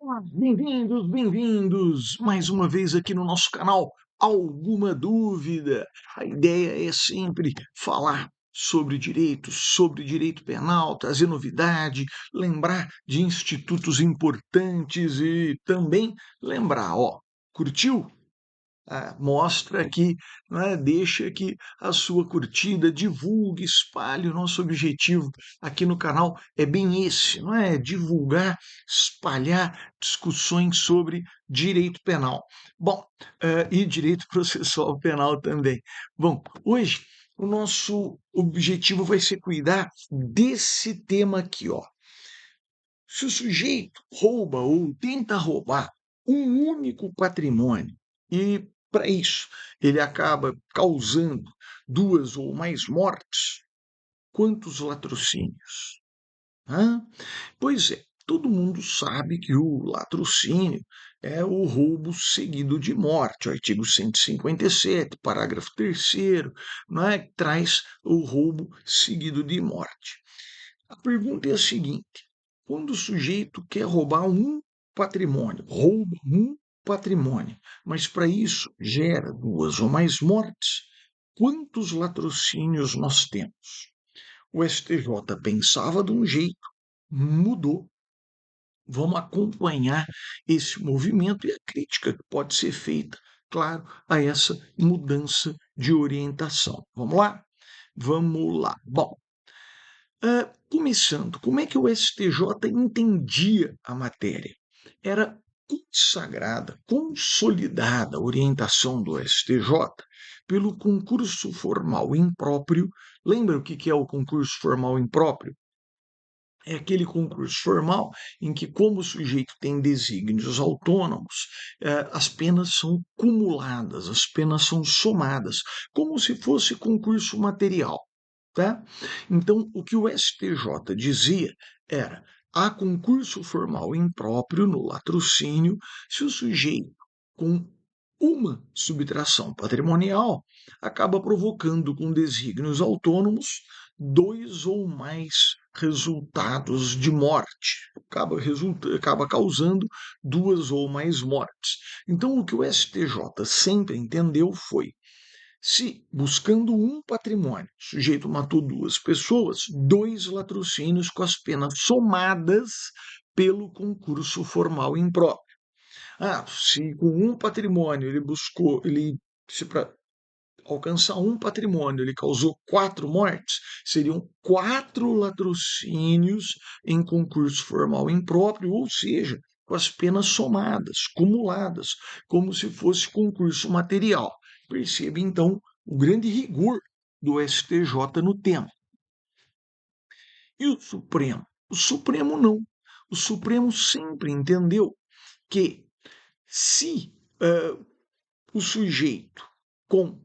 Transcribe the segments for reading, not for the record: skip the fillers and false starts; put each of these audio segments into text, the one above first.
Olá, bem-vindos, bem-vindos mais uma vez aqui no nosso canal. Alguma dúvida? A ideia é sempre falar sobre direito penal, trazer novidade, lembrar de institutos importantes e também lembrar, ó, curtiu? Mostra aqui, né, deixa aqui a sua curtida, divulgue, espalhe. O nosso objetivo aqui no canal é bem esse, não é? Divulgar, espalhar discussões sobre direito penal. Bom, e direito processual penal também. Bom, hoje o nosso objetivo vai ser cuidar desse tema aqui, ó. Se o sujeito rouba ou tenta roubar um único patrimônio e, para isso, ele acaba causando duas ou mais mortes, quantos latrocínios? Hã? Pois é, todo mundo sabe que o latrocínio é o roubo seguido de morte. O artigo 157, parágrafo 3º, não é, que traz o roubo seguido de morte. A pergunta é a seguinte: quando o sujeito quer roubar um patrimônio, rouba um patrimônio, mas para isso gera duas ou mais mortes, quantos latrocínios nós temos? O STJ pensava de um jeito, mudou. Vamos acompanhar esse movimento e a crítica que pode ser feita, claro, a essa mudança de orientação. Vamos lá? Vamos lá. Bom, começando, como é que o STJ entendia a matéria? Era consagrada, consolidada a orientação do STJ pelo concurso formal impróprio. Lembra o que é o concurso formal impróprio? É aquele concurso formal em que, como o sujeito tem desígnios autônomos, as penas são cumuladas, as penas são somadas, como se fosse concurso material. Tá? Então, o que o STJ dizia era: há concurso formal impróprio no latrocínio se o sujeito, com uma subtração patrimonial, acaba provocando com desígnios autônomos dois ou mais resultados de morte, acaba causando duas ou mais mortes. Então, o que o STJ sempre entendeu foi: se, buscando um patrimônio, o sujeito matou duas pessoas, dois latrocínios com as penas somadas pelo concurso formal impróprio. Se com um patrimônio se para alcançar um patrimônio ele causou quatro mortes, seriam quatro latrocínios em concurso formal impróprio, ou seja, com as penas somadas, cumuladas, como se fosse concurso material. Perceba, então, o grande rigor do STJ no tema. E o Supremo? O Supremo não. O Supremo sempre entendeu que, se o sujeito, com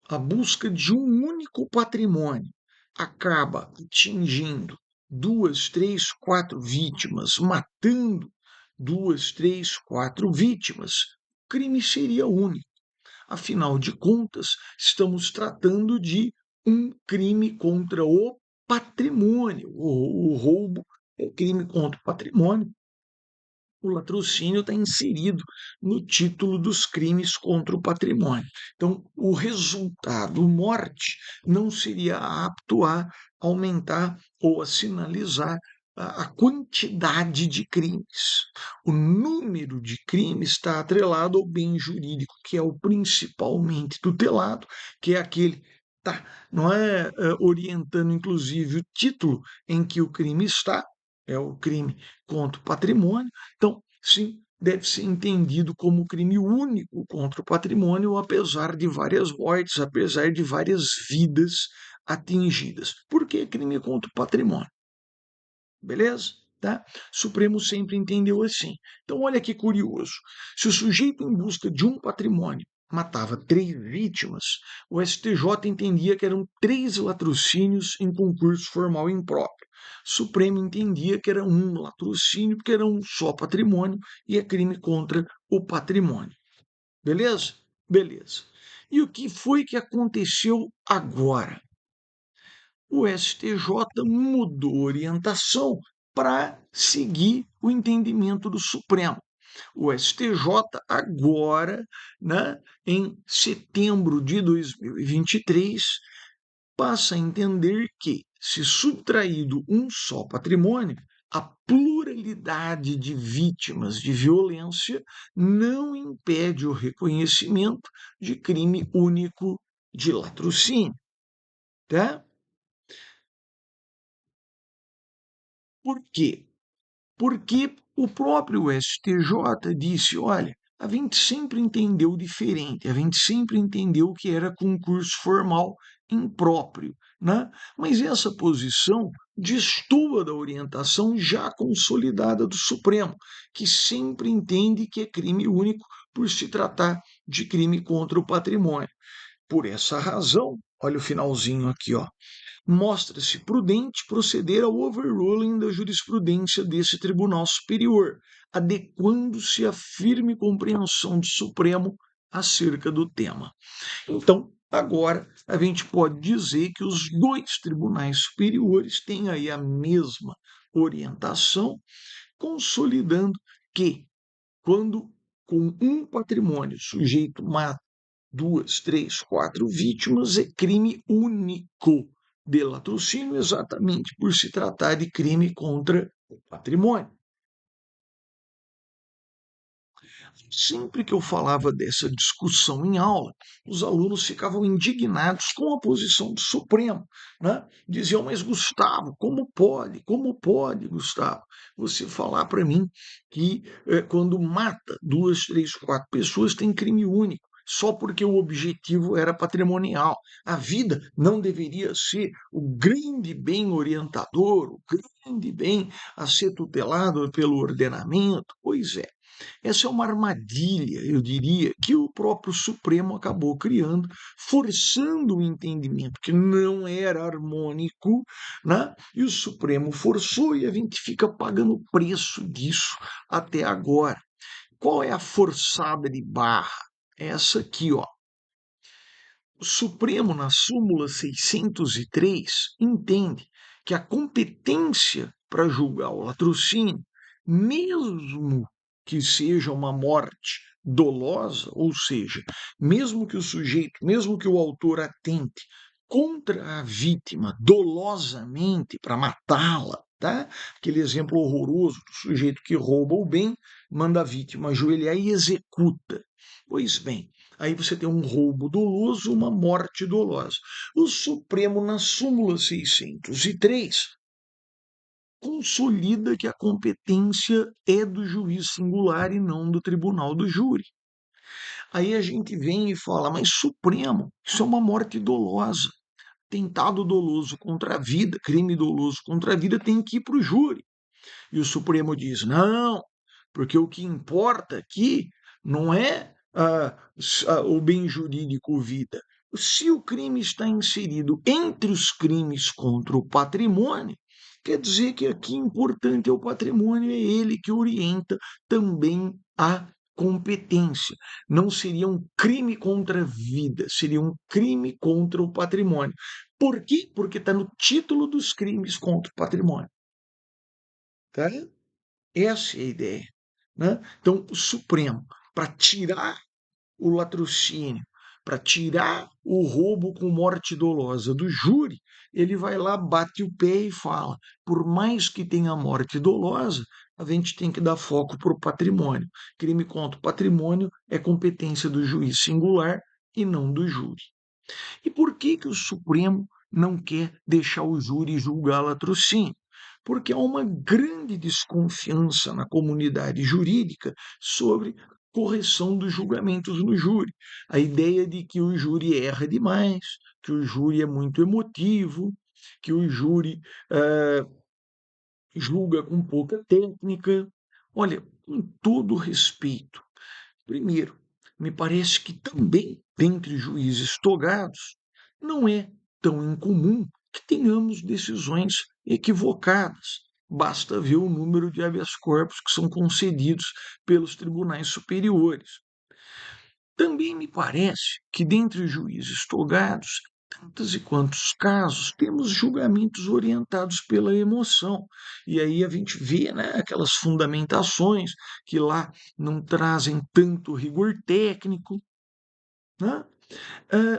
a busca de um único patrimônio, acaba atingindo duas, três, quatro vítimas, matando duas, três, quatro vítimas, o crime seria único. Afinal de contas, estamos tratando de um crime contra o patrimônio. O roubo é crime contra o patrimônio. O latrocínio está inserido no título dos crimes contra o patrimônio. Então, o resultado morte não seria apto a aumentar ou a sinalizar a quantidade de crimes. O número de crimes está atrelado ao bem jurídico, que é o principalmente tutelado, que é aquele tá, não é, orientando inclusive o título em que o crime está, é o crime contra o patrimônio. Então, sim, deve ser entendido como crime único contra o patrimônio, apesar de várias mortes, apesar de várias vidas atingidas. Por que crime contra o patrimônio? Beleza? Tá? O Supremo sempre entendeu assim. Então, olha que curioso. Se o sujeito, em busca de um patrimônio, matava três vítimas, o STJ entendia que eram três latrocínios em concurso formal impróprio. O Supremo entendia que era um latrocínio, porque era um só patrimônio e é crime contra o patrimônio. Beleza? Beleza. E o que foi que aconteceu agora? O STJ mudou a orientação para seguir o entendimento do Supremo. O STJ agora, né, em setembro de 2023, passa a entender que, se subtraído um só patrimônio, a pluralidade de vítimas de violência não impede o reconhecimento de crime único de latrocínio, tá? Por quê? Porque o próprio STJ disse: olha, a gente sempre entendeu diferente, a gente sempre entendeu que era concurso formal impróprio, né? Mas essa posição destoa da orientação já consolidada do Supremo, que sempre entende que é crime único por se tratar de crime contra o patrimônio. Por essa razão, olha o finalzinho aqui, ó, mostra-se prudente proceder ao overruling da jurisprudência desse Tribunal Superior, adequando-se à firme compreensão do Supremo acerca do tema. Então, agora a gente pode dizer que os dois tribunais superiores têm aí a mesma orientação, consolidando que, quando com um patrimônio sujeito mata duas, três, quatro vítimas, é crime único de latrocínio, exatamente por se tratar de crime contra o patrimônio. Sempre que eu falava dessa discussão em aula, os alunos ficavam indignados com a posição do Supremo, né? Diziam: mas Gustavo, como pode, Gustavo, você falar para mim que quando mata duas, três, quatro pessoas tem crime único, só porque o objetivo era patrimonial. A vida não deveria ser o grande bem orientador, o grande bem a ser tutelado pelo ordenamento? Pois é. Essa é uma armadilha, eu diria, que o próprio Supremo acabou criando, forçando o entendimento que não era harmônico, né? E o Supremo forçou e a gente fica pagando o preço disso até agora. Qual é a forçada de barra? Essa aqui, ó. O Supremo, na súmula 603, entende que a competência para julgar o latrocínio, mesmo que seja uma morte dolosa, ou seja, mesmo que o sujeito, mesmo que o autor atente contra a vítima dolosamente para matá-la, tá? Aquele exemplo horroroso do sujeito que rouba o bem, manda a vítima ajoelhar e executa. Pois bem, aí você tem um roubo doloso, uma morte dolosa. O Supremo, na súmula 603, consolida que a competência é do juiz singular e não do tribunal do júri. Aí a gente vem e fala: mas Supremo, isso é uma morte dolosa. Tentado doloso contra a vida, crime doloso contra a vida, tem que ir para o júri. E o Supremo diz: não, porque o que importa aqui não é o bem jurídico vida. Se o crime está inserido entre os crimes contra o patrimônio, quer dizer que aqui importante é o patrimônio, é ele que orienta também a competência. Não seria um crime contra a vida, seria um crime contra o patrimônio. Por quê? Porque está no título dos crimes contra o patrimônio. Tá? Essa é a ideia. Né? Então, o Supremo, para tirar o latrocínio, para tirar o roubo com morte dolosa do júri, ele vai lá, bate o pé e fala: por mais que tenha morte dolosa, a gente tem que dar foco para o patrimônio. Crime contra o patrimônio é competência do juiz singular e não do júri. E por que o Supremo não quer deixar o júri julgar latrocínio? Porque há uma grande desconfiança na comunidade jurídica sobre correção dos julgamentos no júri. A ideia de que o júri erra demais, que o júri é muito emotivo, que o júri julga com pouca técnica. Olha, com todo respeito, primeiro, me parece que também, dentre juízes togados, não é tão incomum que tenhamos decisões equivocadas. Basta ver o número de habeas corpus que são concedidos pelos tribunais superiores. Também me parece que, dentre os juízes togados, tantos e quantos casos temos julgamentos orientados pela emoção. E aí a gente vê, né, aquelas fundamentações que lá não trazem tanto rigor técnico, né?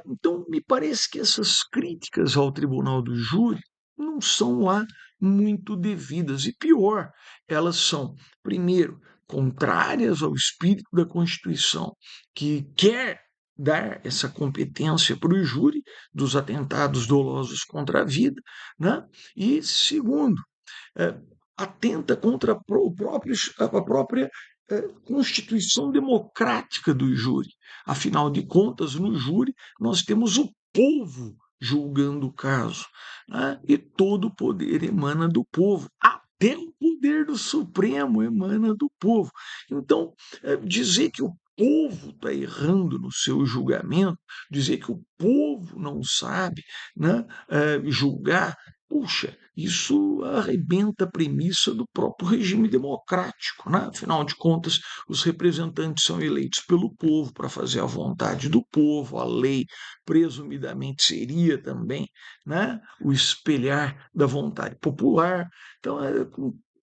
Então, me parece que essas críticas ao tribunal do júri não são lá muito devidas. E pior, elas são, primeiro, contrárias ao espírito da Constituição, que quer dar essa competência para o júri dos atentados dolosos contra a vida, né? E segundo, eh, atenta contra a própria constituição democrática do júri. Afinal de contas, no júri, nós temos o povo julgando o caso, né? E todo o poder emana do povo. Até o poder do Supremo emana do povo. Então, dizer que o povo está errando no seu julgamento, dizer que o povo não sabe, né, julgar, puxa, isso arrebenta a premissa do próprio regime democrático, né? Afinal de contas, os representantes são eleitos pelo povo para fazer a vontade do povo, a lei presumidamente seria também, né, o espelhar da vontade popular. Então,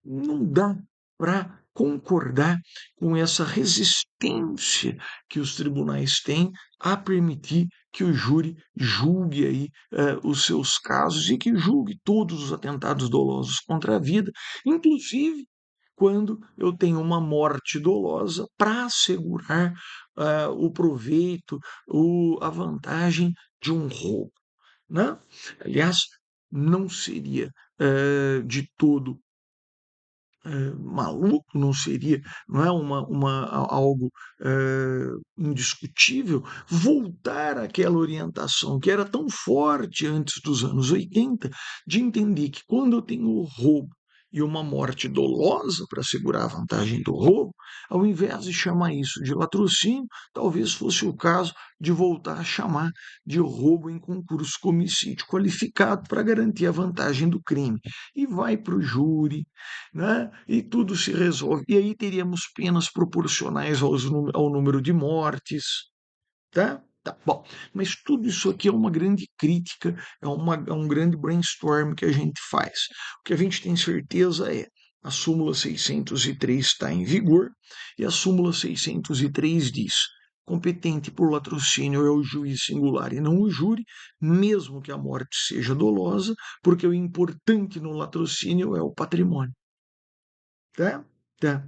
não dá para concordar com essa resistência que os tribunais têm a permitir que o júri julgue aí os seus casos e que julgue todos os atentados dolosos contra a vida, inclusive quando eu tenho uma morte dolosa para assegurar o proveito, a vantagem de um roubo, né? Aliás, não seria de todo maluco, não seria, não é algo indiscutível, voltar àquela orientação que era tão forte antes dos anos 80, de entender que quando eu tenho o roubo e uma morte dolosa para segurar a vantagem do roubo, ao invés de chamar isso de latrocínio, talvez fosse o caso de voltar a chamar de roubo em concurso com homicídio qualificado para garantir a vantagem do crime. E vai para o júri, né? E tudo se resolve. E aí teríamos penas proporcionais ao número de mortes, tá? Tá bom, mas tudo isso aqui é uma grande crítica, é um grande brainstorm que a gente faz. O que a gente tem certeza é a súmula 603 está em vigor e a súmula 603 diz: competente por latrocínio é o juiz singular e não o júri, mesmo que a morte seja dolosa, porque o importante no latrocínio é o patrimônio. Tá? Tá.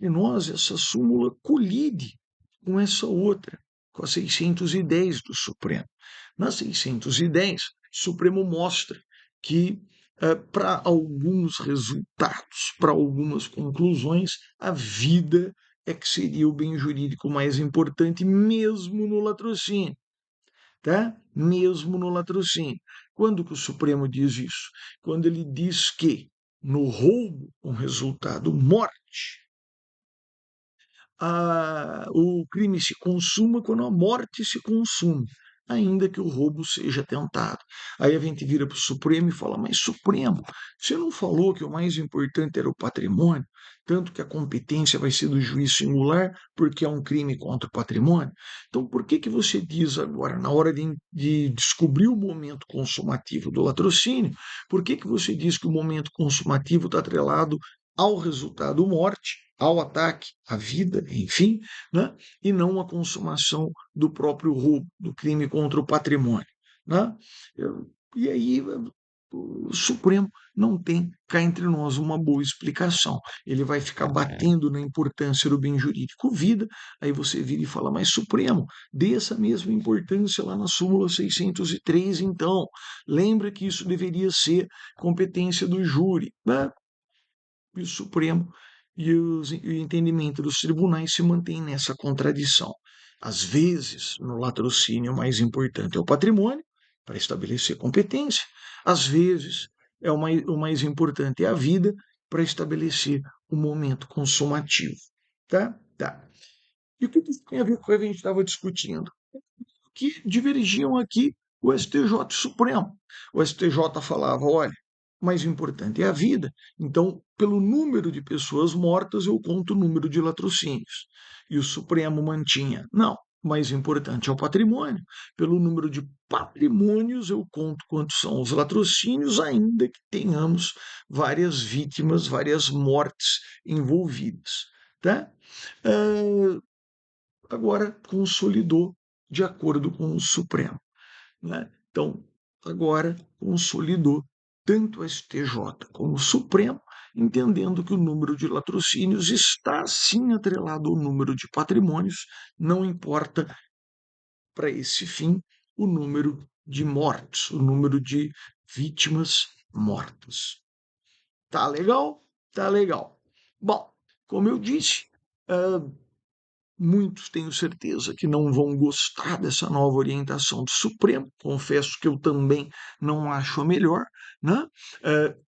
E nós, essa súmula colide com essa outra, com a 610 do Supremo. Na 610, o Supremo mostra que, para alguns resultados, para algumas conclusões, a vida é que seria o bem jurídico mais importante, mesmo no latrocínio. Tá? Mesmo no latrocínio. Quando que o Supremo diz isso? Quando ele diz que no roubo com resultado morte, o crime se consuma quando a morte se consume, ainda que o roubo seja tentado. Aí a gente vira para o Supremo e fala: mas Supremo, você não falou que o mais importante era o patrimônio, tanto que a competência vai ser do juiz singular, porque é um crime contra o patrimônio? Então, por que você diz agora, na hora de descobrir o momento consumativo do latrocínio, por que você diz que o momento consumativo está atrelado ao resultado morte, ao ataque à vida, enfim, né? E não à consumação do próprio roubo, do crime contra o patrimônio, né? E aí o Supremo não tem cá entre nós uma boa explicação. Ele vai ficar batendo na importância do bem jurídico vida, aí você vira e fala: mas Supremo, dê essa mesma importância lá na súmula 603, então. Lembra que isso deveria ser competência do júri, né? E o Supremo e o entendimento dos tribunais se mantém nessa contradição. Às vezes, no latrocínio, o mais importante é o patrimônio, para estabelecer competência. Às vezes, o mais importante é a vida, para estabelecer o momento consumativo. Tá? Tá. E o que isso tem a ver com o que a gente estava discutindo? Que divergiam aqui o STJ Supremo. O STJ falava: olha, o mais importante é a vida, então, pelo número de pessoas mortas, eu conto o número de latrocínios. E o Supremo mantinha: não, mais importante é o patrimônio. Pelo número de patrimônios, eu conto quantos são os latrocínios, ainda que tenhamos várias vítimas, várias mortes envolvidas. Tá? Agora, consolidou de acordo com o Supremo. Né? Então, agora consolidou tanto a STJ como o Supremo, entendendo que o número de latrocínios está sim atrelado ao número de patrimônios, não importa para esse fim o número de mortes, o número de vítimas mortas. Tá legal? Tá legal. Bom, como eu disse, muitos tenho certeza que não vão gostar dessa nova orientação do Supremo. Confesso que eu também não acho a melhor, né?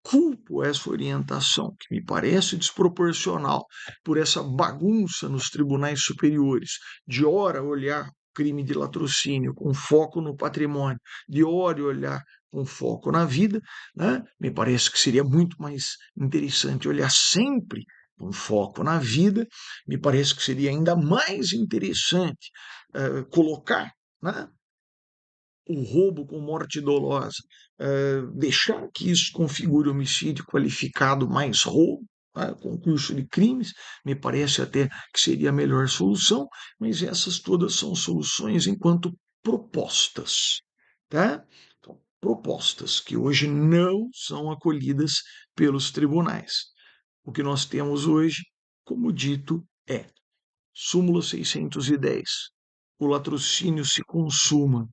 Culpo essa orientação, que me parece desproporcional, por essa bagunça nos tribunais superiores, de hora olhar crime de latrocínio com foco no patrimônio, de hora olhar com foco na vida, né? Me parece que seria muito mais interessante olhar sempre com foco na vida. Me parece que seria ainda mais interessante colocar, né, o roubo com morte dolosa, deixar que isso configure homicídio qualificado mais roubo, tá, concurso de crimes, me parece até que seria a melhor solução, mas essas todas são soluções enquanto propostas, tá? Então, propostas que hoje não são acolhidas pelos tribunais. O que nós temos hoje, como dito, é súmula 610. O latrocínio se consuma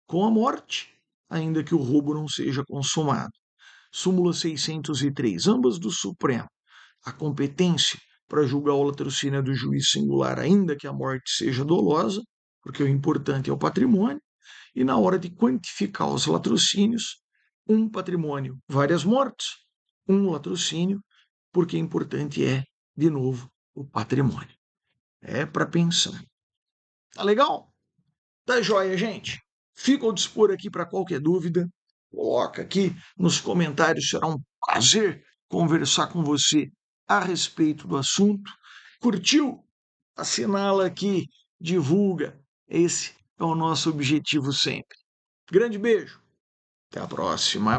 com a morte, ainda que o roubo não seja consumado. Súmula 603, ambas do Supremo. A competência para julgar o latrocínio é do juiz singular, ainda que a morte seja dolosa, porque o importante é o patrimônio, e na hora de quantificar os latrocínios, um patrimônio, várias mortes, um latrocínio, porque o importante é, de novo, o patrimônio. É para pensar. Tá legal? Tá joia, gente? Fico ao dispor aqui para qualquer dúvida. Coloca aqui nos comentários, será um prazer conversar com você a respeito do assunto. Curtiu? Assinala aqui, divulga. Esse é o nosso objetivo sempre. Grande beijo. Até a próxima.